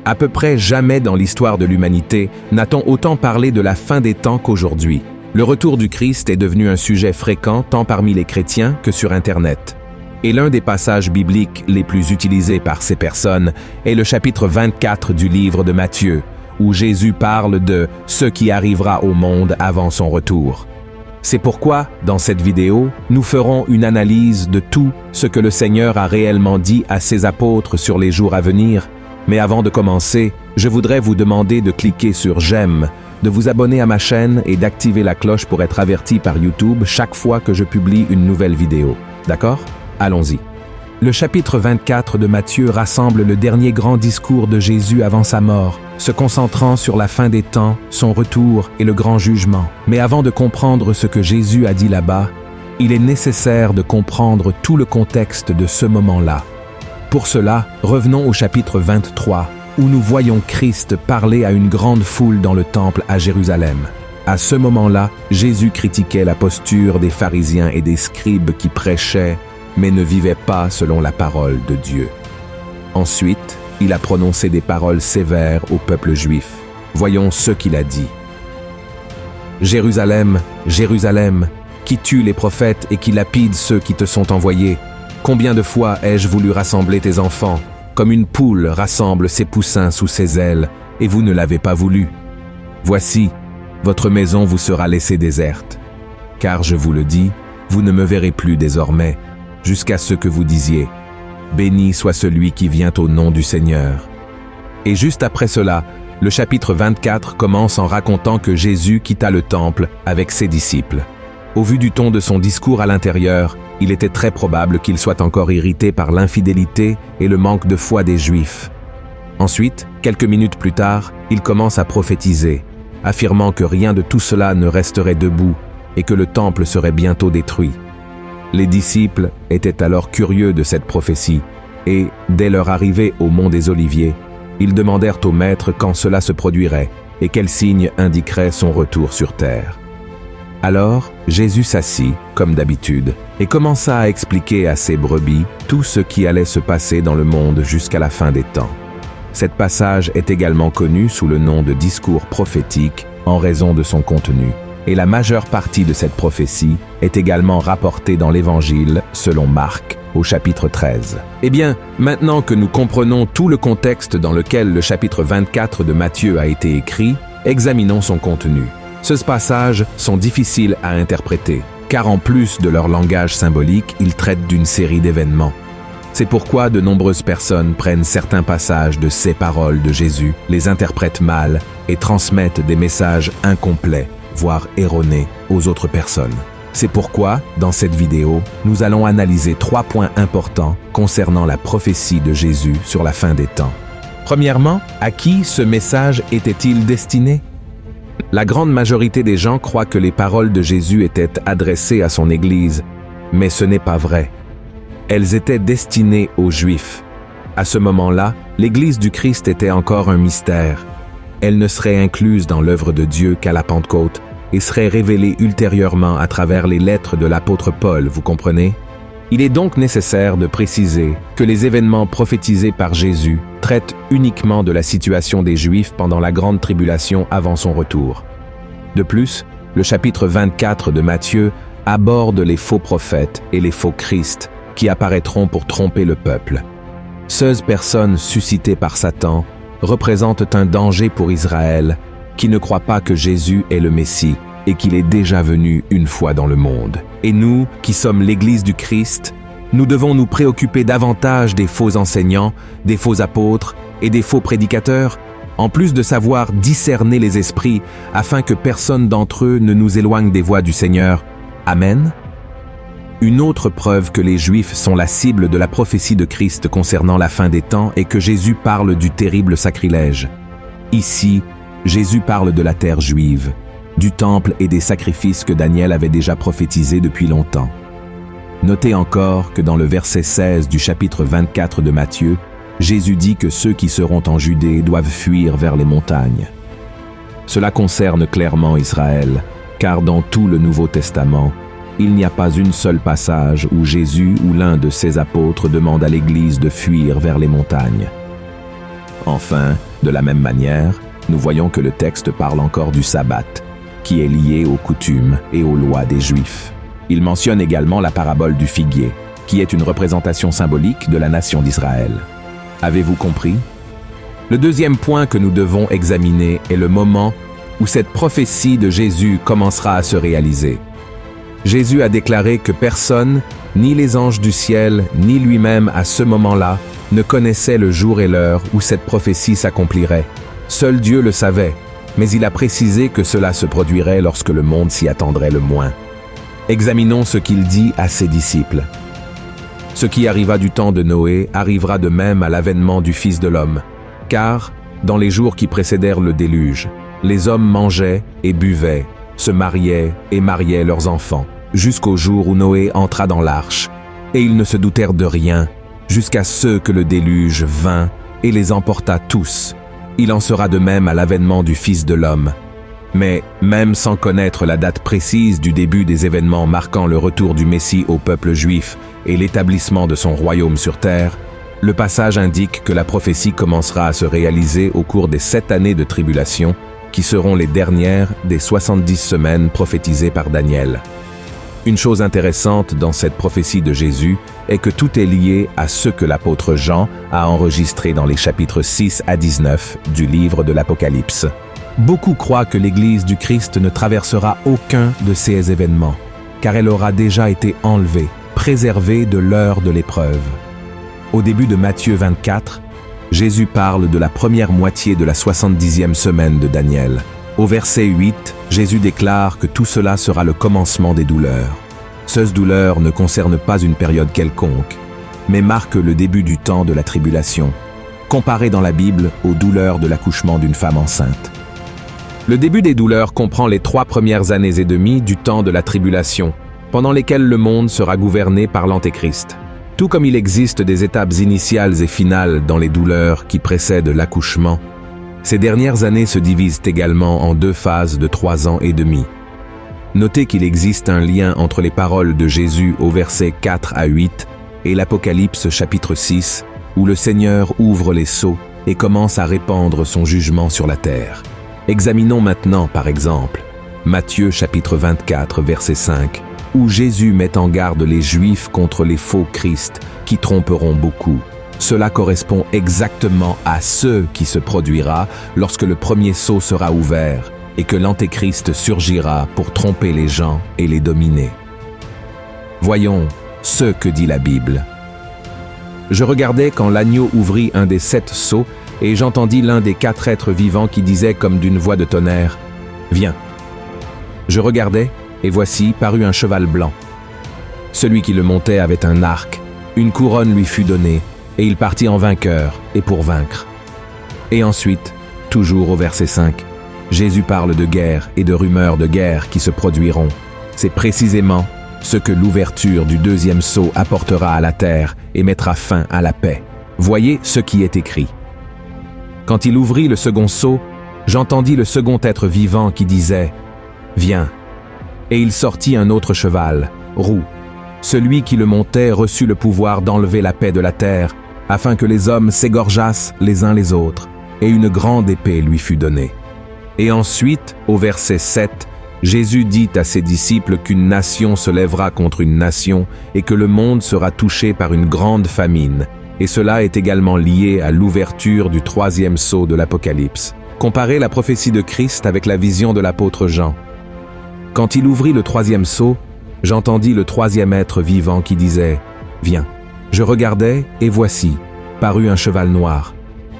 À peu près jamais dans l'histoire de l'humanité n'a-t-on autant parlé de la fin des temps qu'aujourd'hui. Le retour du Christ est devenu un sujet fréquent tant parmi les chrétiens que sur Internet. Et l'un des passages bibliques les plus utilisés par ces personnes est le chapitre 24 du livre de Matthieu, où Jésus parle de ce qui arrivera au monde avant son retour. C'est pourquoi, dans cette vidéo, nous ferons une analyse de tout ce que le Seigneur a réellement dit à ses apôtres sur les jours à venir. Mais avant de commencer, je voudrais vous demander de cliquer sur « J'aime », de vous abonner à ma chaîne et d'activer la cloche pour être averti par YouTube chaque fois que je publie une nouvelle vidéo. D'accord? Allons-y. Le chapitre 24 de Matthieu rassemble le dernier grand discours de Jésus avant sa mort, se concentrant sur la fin des temps, son retour et le grand jugement. Mais avant de comprendre ce que Jésus a dit là-bas, il est nécessaire de comprendre tout le contexte de ce moment-là. Pour cela, revenons au chapitre 23, où nous voyons Christ parler à une grande foule dans le temple à Jérusalem. À ce moment-là, Jésus critiquait la posture des pharisiens et des scribes qui prêchaient, mais ne vivaient pas selon la parole de Dieu. Ensuite, il a prononcé des paroles sévères au peuple juif. Voyons ce qu'il a dit. « Jérusalem, Jérusalem, qui tue les prophètes et qui lapide ceux qui te sont envoyés. Combien de fois ai-je voulu rassembler tes enfants, comme une poule rassemble ses poussins sous ses ailes, et vous ne l'avez pas voulu. Voici, votre maison vous sera laissée déserte. Car je vous le dis, vous ne me verrez plus désormais, jusqu'à ce que vous disiez, « Béni soit celui qui vient au nom du Seigneur. » Et juste après cela, le chapitre 24 commence en racontant que Jésus quitta le temple avec ses disciples. Au vu du ton de son discours à l'intérieur, il était très probable qu'il soit encore irrité par l'infidélité et le manque de foi des Juifs. Ensuite, quelques minutes plus tard, il commence à prophétiser, affirmant que rien de tout cela ne resterait debout et que le temple serait bientôt détruit. Les disciples étaient alors curieux de cette prophétie et, dès leur arrivée au mont des Oliviers, ils demandèrent au Maître quand cela se produirait et quel signe indiquerait son retour sur terre. Alors, Jésus s'assit, comme d'habitude, et commença à expliquer à ses brebis tout ce qui allait se passer dans le monde jusqu'à la fin des temps. Cet passage est également connu sous le nom de discours prophétique en raison de son contenu, et la majeure partie de cette prophétie est également rapportée dans l'Évangile selon Marc, au chapitre 13. Eh bien, maintenant que nous comprenons tout le contexte dans lequel le chapitre 24 de Matthieu a été écrit, examinons son contenu. Ces passages sont difficiles à interpréter, car en plus de leur langage symbolique, ils traitent d'une série d'événements. C'est pourquoi de nombreuses personnes prennent certains passages de ces paroles de Jésus, les interprètent mal et transmettent des messages incomplets, voire erronés, aux autres personnes. C'est pourquoi, dans cette vidéo, nous allons analyser 3 points importants concernant la prophétie de Jésus sur la fin des temps. Premièrement, à qui ce message était-il destiné? La grande majorité des gens croient que les paroles de Jésus étaient adressées à son Église, mais ce n'est pas vrai. Elles étaient destinées aux Juifs. À ce moment-là, l'Église du Christ était encore un mystère. Elle ne serait incluse dans l'œuvre de Dieu qu'à la Pentecôte et serait révélée ultérieurement à travers les lettres de l'apôtre Paul, vous comprenez? Il est donc nécessaire de préciser que les événements prophétisés par Jésus traitent uniquement de la situation des Juifs pendant la grande tribulation avant son retour. De plus, le chapitre 24 de Matthieu aborde les faux prophètes et les faux Christ qui apparaîtront pour tromper le peuple. Ces personnes suscitées par Satan représentent un danger pour Israël qui ne croit pas que Jésus est le Messie et qu'il est déjà venu une fois dans le monde. Et nous, qui sommes l'Église du Christ, nous devons nous préoccuper davantage des faux enseignants, des faux apôtres et des faux prédicateurs, en plus de savoir discerner les esprits afin que personne d'entre eux ne nous éloigne des voies du Seigneur. Amen. Une autre preuve que les Juifs sont la cible de la prophétie de Christ concernant la fin des temps est que Jésus parle du terrible sacrilège. Ici, Jésus parle de la terre juive, du temple et des sacrifices que Daniel avait déjà prophétisés depuis longtemps. Notez encore que dans le verset 16 du chapitre 24 de Matthieu, Jésus dit que ceux qui seront en Judée doivent fuir vers les montagnes. Cela concerne clairement Israël, car dans tout le Nouveau Testament, il n'y a pas une seule passage où Jésus ou l'un de ses apôtres demande à l'Église de fuir vers les montagnes. Enfin, de la même manière, nous voyons que le texte parle encore du sabbat, qui est lié aux coutumes et aux lois des Juifs. Il mentionne également la parabole du figuier, qui est une représentation symbolique de la nation d'Israël. Avez-vous compris? Le deuxième point que nous devons examiner est le moment où cette prophétie de Jésus commencera à se réaliser. Jésus a déclaré que personne, ni les anges du ciel, ni lui-même à ce moment-là, ne connaissait le jour et l'heure où cette prophétie s'accomplirait. Seul Dieu le savait, mais il a précisé que cela se produirait lorsque le monde s'y attendrait le moins. Examinons ce qu'il dit à ses disciples. Ce qui arriva du temps de Noé arrivera de même à l'avènement du Fils de l'homme. Car, dans les jours qui précédèrent le déluge, les hommes mangeaient et buvaient, se mariaient et mariaient leurs enfants, jusqu'au jour où Noé entra dans l'arche. Et ils ne se doutèrent de rien, jusqu'à ce que le déluge vint et les emporta tous. Il en sera de même à l'avènement du Fils de l'homme. Mais, même sans connaître la date précise du début des événements marquant le retour du Messie au peuple juif et l'établissement de son royaume sur terre, le passage indique que la prophétie commencera à se réaliser au cours des 7 années de tribulation, qui seront les dernières des 70 semaines prophétisées par Daniel. Une chose intéressante dans cette prophétie de Jésus est que tout est lié à ce que l'apôtre Jean a enregistré dans les chapitres 6 à 19 du livre de l'Apocalypse. Beaucoup croient que l'Église du Christ ne traversera aucun de ces événements, car elle aura déjà été enlevée, préservée de l'heure de l'épreuve. Au début de Matthieu 24, Jésus parle de la première moitié de la 70e semaine de Daniel. Au verset 8, Jésus déclare que tout cela sera le commencement des douleurs. Ces douleurs ne concernent pas une période quelconque, mais marquent le début du temps de la tribulation, comparé dans la Bible aux douleurs de l'accouchement d'une femme enceinte. Le début des douleurs comprend les 3 premières années et demie du temps de la tribulation, pendant lesquelles le monde sera gouverné par l'Antéchrist. Tout comme il existe des étapes initiales et finales dans les douleurs qui précèdent l'accouchement, ces dernières années se divisent également en 2 phases de 3 ans et demi. Notez qu'il existe un lien entre les paroles de Jésus au verset 4 à 8 et l'Apocalypse chapitre 6, où le Seigneur ouvre les sceaux et commence à répandre son jugement sur la terre. Examinons maintenant, par exemple, Matthieu chapitre 24, verset 5, où Jésus met en garde les Juifs contre les faux Christ qui tromperont beaucoup. Cela correspond exactement à ce qui se produira lorsque le premier sceau sera ouvert et que l'Antéchrist surgira pour tromper les gens et les dominer. Voyons ce que dit la Bible. Je regardais quand l'agneau ouvrit un des 7 sceaux et j'entendis l'un des 4 êtres vivants qui disait comme d'une voix de tonnerre, « Viens !» Je regardais et voici parut un cheval blanc. Celui qui le montait avait un arc, une couronne lui fut donnée, et il partit en vainqueur et pour vaincre. Et ensuite, toujours au verset 5, Jésus parle de guerre et de rumeurs de guerre qui se produiront. C'est précisément ce que l'ouverture du 2e sceau apportera à la terre et mettra fin à la paix. Voyez ce qui est écrit. Quand il ouvrit le second sceau, j'entendis le second être vivant qui disait « Viens !» Et il sortit un autre cheval, roux. Celui qui le montait reçut le pouvoir d'enlever la paix de la terre, afin que les hommes s'égorgeassent les uns les autres, et une grande épée lui fut donnée. Et ensuite, au verset 7, Jésus dit à ses disciples qu'une nation se lèvera contre une nation et que le monde sera touché par une grande famine, et cela est également lié à l'ouverture du 3e sceau de l'Apocalypse. Comparez la prophétie de Christ avec la vision de l'apôtre Jean. Quand il ouvrit le 3e sceau, j'entendis le 3e être vivant qui disait « Viens !» Je regardai, et voici, parut un cheval noir.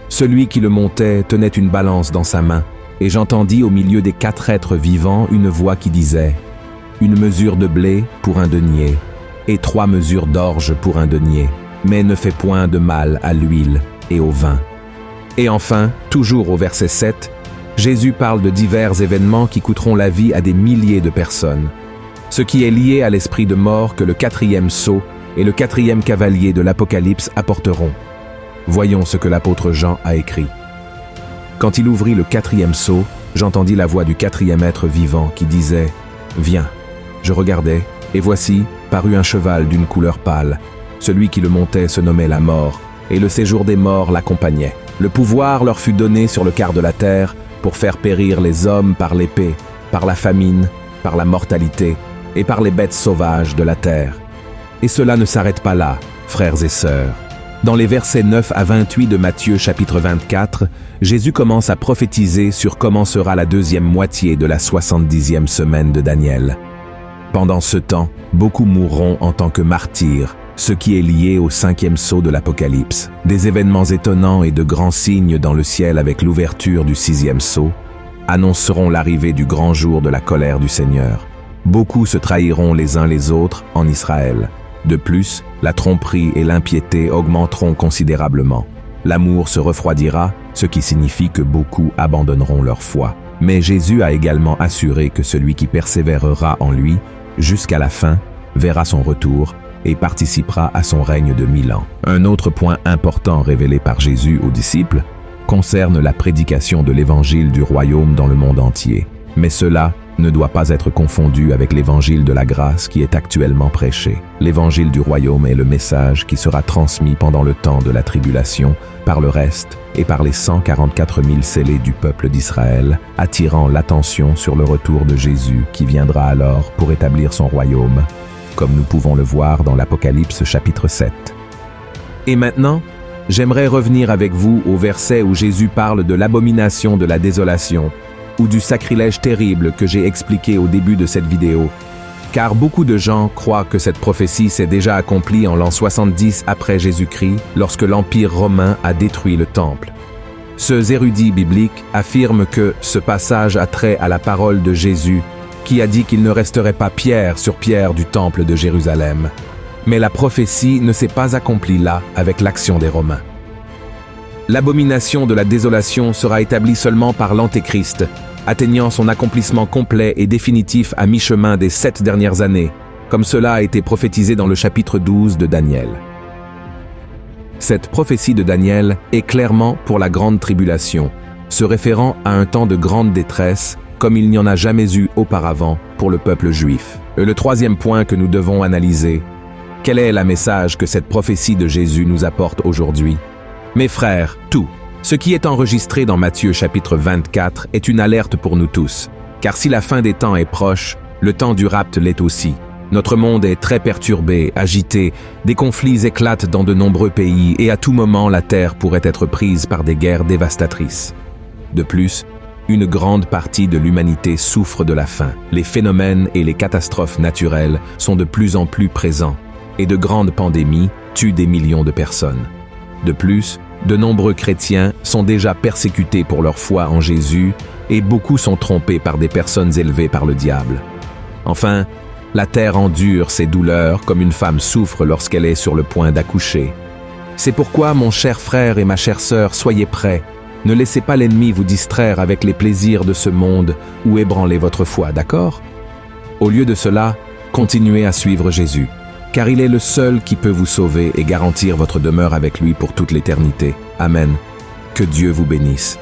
Celui qui le montait tenait une balance dans sa main, et j'entendis au milieu des 4 êtres vivants une voix qui disait « Une mesure de blé pour un denier, et 3 mesures d'orge pour un denier, mais ne fais point de mal à l'huile et au vin. » Et enfin, toujours au verset 7, Jésus parle de divers événements qui coûteront la vie à des milliers de personnes, ce qui est lié à l'esprit de mort que le 4e sceau et le 4e cavalier de l'Apocalypse apporteront. Voyons ce que l'apôtre Jean a écrit. Quand il ouvrit le 4e sceau, j'entendis la voix du 4e être vivant qui disait « Viens !» Je regardai, et voici, parut un cheval d'une couleur pâle. Celui qui le montait se nommait la mort, et le séjour des morts l'accompagnait. Le pouvoir leur fut donné sur le quart de la terre pour faire périr les hommes par l'épée, par la famine, par la mortalité et par les bêtes sauvages de la terre. Et cela ne s'arrête pas là, frères et sœurs. Dans les versets 9 à 28 de Matthieu chapitre 24, Jésus commence à prophétiser sur comment sera la deuxième moitié de la 70e semaine de Daniel. Pendant ce temps, beaucoup mourront en tant que martyrs, ce qui est lié au 5e sceau de l'Apocalypse. Des événements étonnants et de grands signes dans le ciel avec l'ouverture du 6e sceau annonceront l'arrivée du grand jour de la colère du Seigneur. Beaucoup se trahiront les uns les autres en Israël. De plus, la tromperie et l'impiété augmenteront considérablement. L'amour se refroidira, ce qui signifie que beaucoup abandonneront leur foi. Mais Jésus a également assuré que celui qui persévérera en lui jusqu'à la fin verra son retour et participera à son règne de 1000 ans. Un autre point important révélé par Jésus aux disciples concerne la prédication de l'évangile du royaume dans le monde entier. Mais cela ne doit pas être confondu avec l'évangile de la grâce qui est actuellement prêché. L'évangile du royaume est le message qui sera transmis pendant le temps de la tribulation par le reste et par les 144 000 scellés du peuple d'Israël, attirant l'attention sur le retour de Jésus qui viendra alors pour établir son royaume, comme nous pouvons le voir dans l'Apocalypse chapitre 7. Et maintenant, j'aimerais revenir avec vous au verset où Jésus parle de l'abomination de la désolation, ou du sacrilège terrible que j'ai expliqué au début de cette vidéo, car beaucoup de gens croient que cette prophétie s'est déjà accomplie en l'an 70 après Jésus-Christ, lorsque l'Empire romain a détruit le temple. Ces érudits bibliques affirment que ce passage a trait à la parole de Jésus, qui a dit qu'il ne resterait pas pierre sur pierre du temple de Jérusalem. Mais la prophétie ne s'est pas accomplie là avec l'action des Romains. L'abomination de la désolation sera établie seulement par l'Antéchrist, atteignant son accomplissement complet et définitif à mi-chemin des 7 dernières années, comme cela a été prophétisé dans le chapitre 12 de Daniel. Cette prophétie de Daniel est clairement pour la grande tribulation, se référant à un temps de grande détresse, comme il n'y en a jamais eu auparavant pour le peuple juif. Et le troisième point que nous devons analyser, quel est le message que cette prophétie de Jésus nous apporte aujourd'hui? Mes frères, tout ce qui est enregistré dans Matthieu chapitre 24 est une alerte pour nous tous, car si la fin des temps est proche, le temps du rapt l'est aussi. Notre monde est très perturbé, agité, des conflits éclatent dans de nombreux pays et à tout moment la terre pourrait être prise par des guerres dévastatrices. De plus, une grande partie de l'humanité souffre de la faim. Les phénomènes et les catastrophes naturelles sont de plus en plus présents et de grandes pandémies tuent des millions de personnes. De plus, de nombreux chrétiens sont déjà persécutés pour leur foi en Jésus et beaucoup sont trompés par des personnes élevées par le diable. Enfin, la terre endure ses douleurs comme une femme souffre lorsqu'elle est sur le point d'accoucher. C'est pourquoi, mon cher frère et ma chère sœur, soyez prêts. Ne laissez pas l'ennemi vous distraire avec les plaisirs de ce monde ou ébranler votre foi, d'accord? Au lieu de cela, continuez à suivre Jésus, car il est le seul qui peut vous sauver et garantir votre demeure avec lui pour toute l'éternité. Amen. Que Dieu vous bénisse.